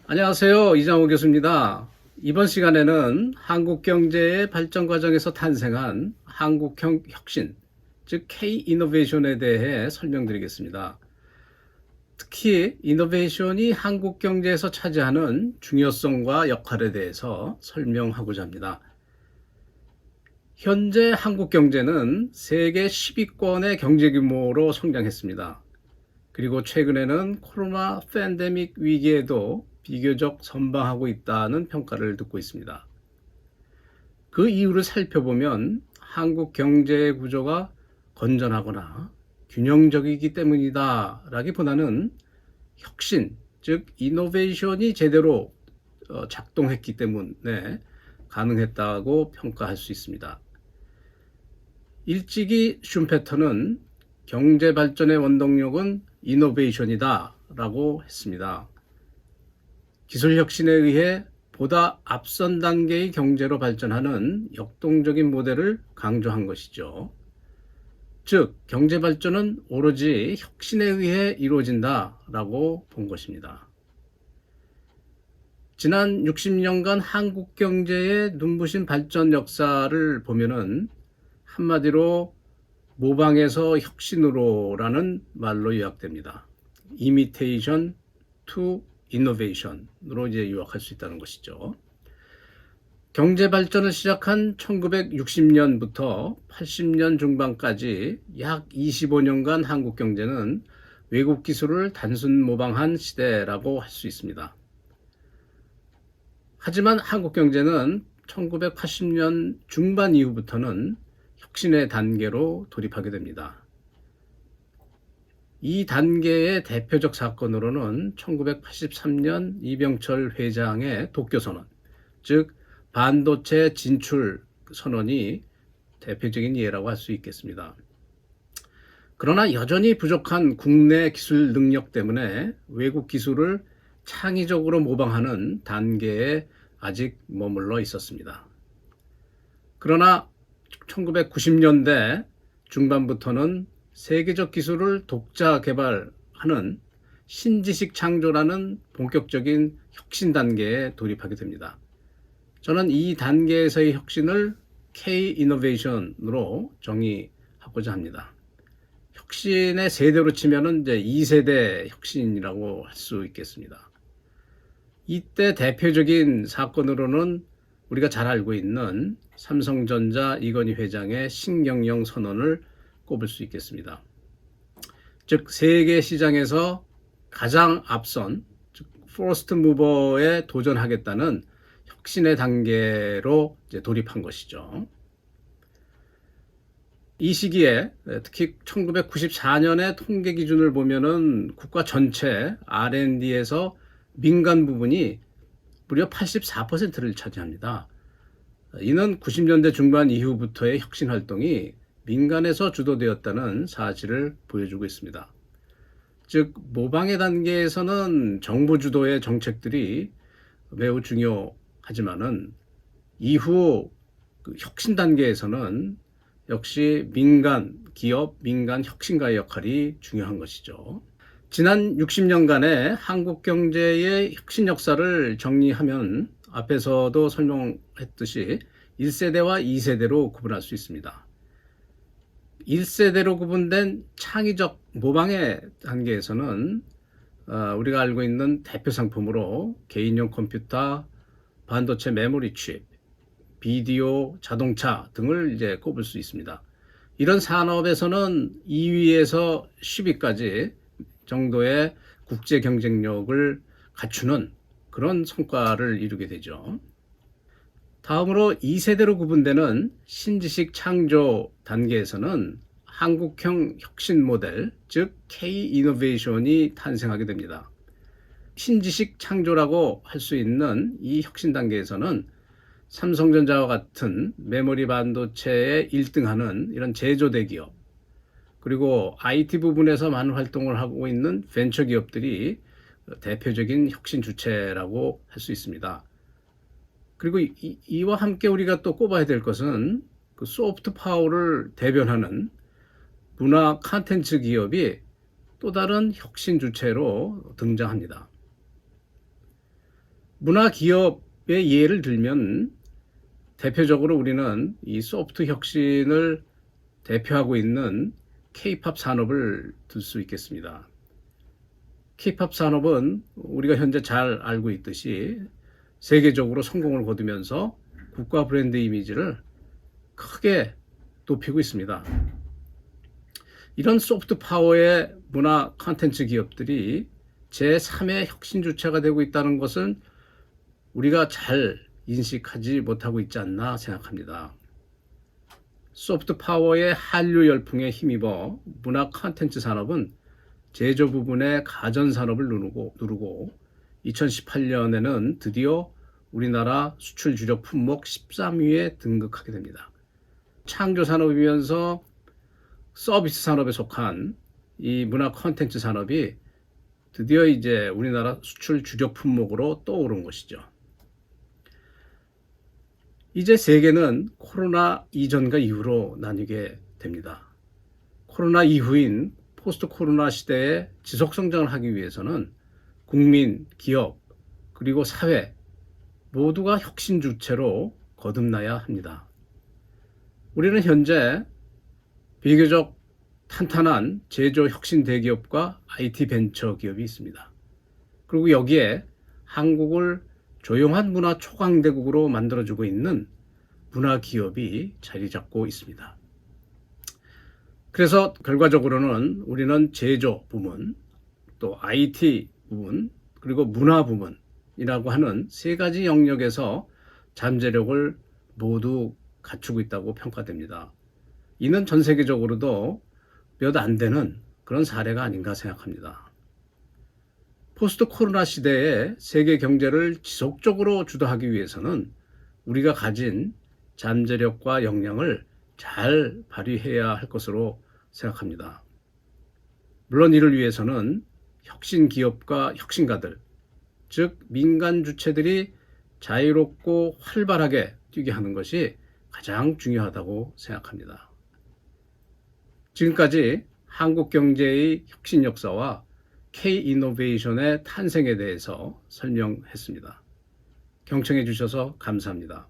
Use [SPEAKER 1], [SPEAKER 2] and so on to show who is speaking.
[SPEAKER 1] 안녕하세요. 이장호 교수입니다. 이번 시간에는 한국 경제의 발전 과정에서 탄생한 한국형 혁신, 즉 K-이노베이션에 대해 설명드리겠습니다. 특히 이노베이션이 한국 경제에서 차지하는 중요성과 역할에 대해서 설명하고자 합니다. 현재 한국 경제는 세계 10위권의 경제 규모로 성장했습니다. 그리고 최근에는 코로나 팬데믹 위기에도 비교적 선방하고 있다는 평가를 듣고 있습니다. 그 이유를 살펴보면 한국 경제의 구조가 건전하거나 균형적이기 때문이다 라기보다는 혁신, 즉 이노베이션이 제대로 작동했기 때문에 가능했다고 평가할 수 있습니다. 일찍이 슌페터는 경제 발전의 원동력은 이노베이션이다 라고 했습니다. 기술 혁신에 의해 보다 앞선 단계의 경제로 발전하는 역동적인 모델을 강조한 것이죠. 즉, 경제 발전은 오로지 혁신에 의해 이루어진다 라고 본 것입니다. 지난 60년간 한국 경제의 눈부신 발전 역사를 보면은 한마디로 모방에서 혁신으로라는 말로 요약됩니다. Imitation to Innovation으로 이제 요약할 수 있다는 것이죠. 경제 발전을 시작한 1960년부터 80년 중반까지 약 25년간 한국 경제는 외국 기술을 단순 모방한 시대라고 할 수 있습니다. 하지만 한국 경제는 1980년 중반 이후부터는 혁신의 단계로 돌입하게 됩니다. 이 단계의 대표적 사건으로는 1983년 이병철 회장의 도쿄선언, 즉 반도체 진출 선언이 대표적인 예라고 할 수 있겠습니다. 그러나 여전히 부족한 국내 기술 능력 때문에 외국 기술을 창의적으로 모방하는 단계에 아직 머물러 있었습니다. 그러나 1990년대 중반부터는 세계적 기술을 독자 개발하는 신지식 창조라는 본격적인 혁신 단계에 돌입하게 됩니다. 저는 이 단계에서의 혁신을 K-이노베이션으로 정의하고자 합니다. 혁신의 세대로 치면은 이제 2세대 혁신이라고 할 수 있겠습니다. 이때 대표적인 사건으로는 우리가 잘 알고 있는 삼성전자 이건희 회장의 신경영 선언을 꼽을 수 있겠습니다. 즉 세계 시장에서 가장 앞선 즉 퍼스트 무버에 도전하겠다는 혁신의 단계로 이제 돌입한 것이죠. 이 시기에 특히 1994년의 통계 기준을 보면은 국가 전체 R&D에서 민간 부분이 무려 84%를 차지합니다. 이는 90년대 중반 이후부터의 혁신 활동이 민간에서 주도되었다는 사실을 보여주고 있습니다. 즉 모방의 단계에서는 정부 주도의 정책들이 매우 중요하지만은 이후 그 혁신 단계에서는 역시 민간 기업, 민간 혁신가의 역할이 중요한 것이죠. 지난 60년간의 한국 경제의 혁신 역사를 정리하면 앞에서도 설명했듯이 1세대와 2세대로 구분할 수 있습니다. 1세대로 구분된 창의적 모방의 단계에서는 우리가 알고 있는 대표 상품으로 개인용 컴퓨터, 반도체 메모리 칩, 비디오, 자동차 등을 이제 꼽을 수 있습니다. 이런 산업에서는 2위에서 10위까지 정도의 국제 경쟁력을 갖추는 그런 성과를 이루게 되죠. 다음으로 2세대로 구분되는 신지식 창조 단계에서는 한국형 혁신 모델, 즉 K-이노베이션이 탄생하게 됩니다. 신지식 창조라고 할 수 있는 이 혁신 단계에서는 삼성전자와 같은 메모리 반도체에 1등하는 이런 제조 대기업, 그리고 IT 부분에서 많은 활동을 하고 있는 벤처 기업들이 대표적인 혁신 주체라고 할 수 있습니다. 그리고 이와 함께 우리가 또 꼽아야 될 것은 그 소프트 파워를 대변하는 문화 콘텐츠 기업이 또 다른 혁신 주체로 등장합니다. 문화 기업의 예를 들면 대표적으로 우리는 이 소프트 혁신을 대표하고 있는 K-팝 산업을 들 수 있겠습니다. K-팝 산업은 우리가 현재 잘 알고 있듯이 세계적으로 성공을 거두면서 국가 브랜드 이미지를 크게 높이고 있습니다. 이런 소프트 파워의 문화 콘텐츠 기업들이 제3의 혁신 주체가 되고 있다는 것은 우리가 잘 인식하지 못하고 있지 않나 생각합니다. 소프트 파워의 한류 열풍에 힘입어 문화 콘텐츠 산업은 제조 부분의 가전 산업을 누르고 2018년에는 드디어 우리나라 수출 주력 품목 13위에 등극하게 됩니다. 창조 산업이면서 서비스 산업에 속한 이 문화 콘텐츠 산업이 드디어 이제 우리나라 수출 주력 품목으로 떠오른 것이죠. 이제 세계는 코로나 이전과 이후로 나뉘게 됩니다. 코로나 이후인 포스트 코로나 시대에 지속 성장을 하기 위해서는 국민, 기업, 그리고 사회 모두가 혁신 주체로 거듭나야 합니다. 우리는 현재 비교적 탄탄한 제조 혁신 대기업과 IT 벤처 기업이 있습니다. 그리고 여기에 한국을 조용한 문화 초강대국으로 만들어주고 있는 문화 기업이 자리 잡고 있습니다. 그래서 결과적으로는 우리는 제조 부문, 또 IT 부문, 그리고 문화 부문이라고 하는 세 가지 영역에서 잠재력을 모두 갖추고 있다고 평가됩니다. 이는 전 세계적으로도 몇 안 되는 그런 사례가 아닌가 생각합니다. 포스트 코로나 시대에 세계 경제를 지속적으로 주도하기 위해서는 우리가 가진 잠재력과 역량을 잘 발휘해야 할 것으로 생각합니다. 물론 이를 위해서는 혁신 기업과 혁신가들, 즉 민간 주체들이 자유롭고 활발하게 뛰게 하는 것이 가장 중요하다고 생각합니다. 지금까지 한국 경제의 혁신 역사와 K-이노베이션의 탄생에 대해서 설명했습니다. 경청해 주셔서 감사합니다.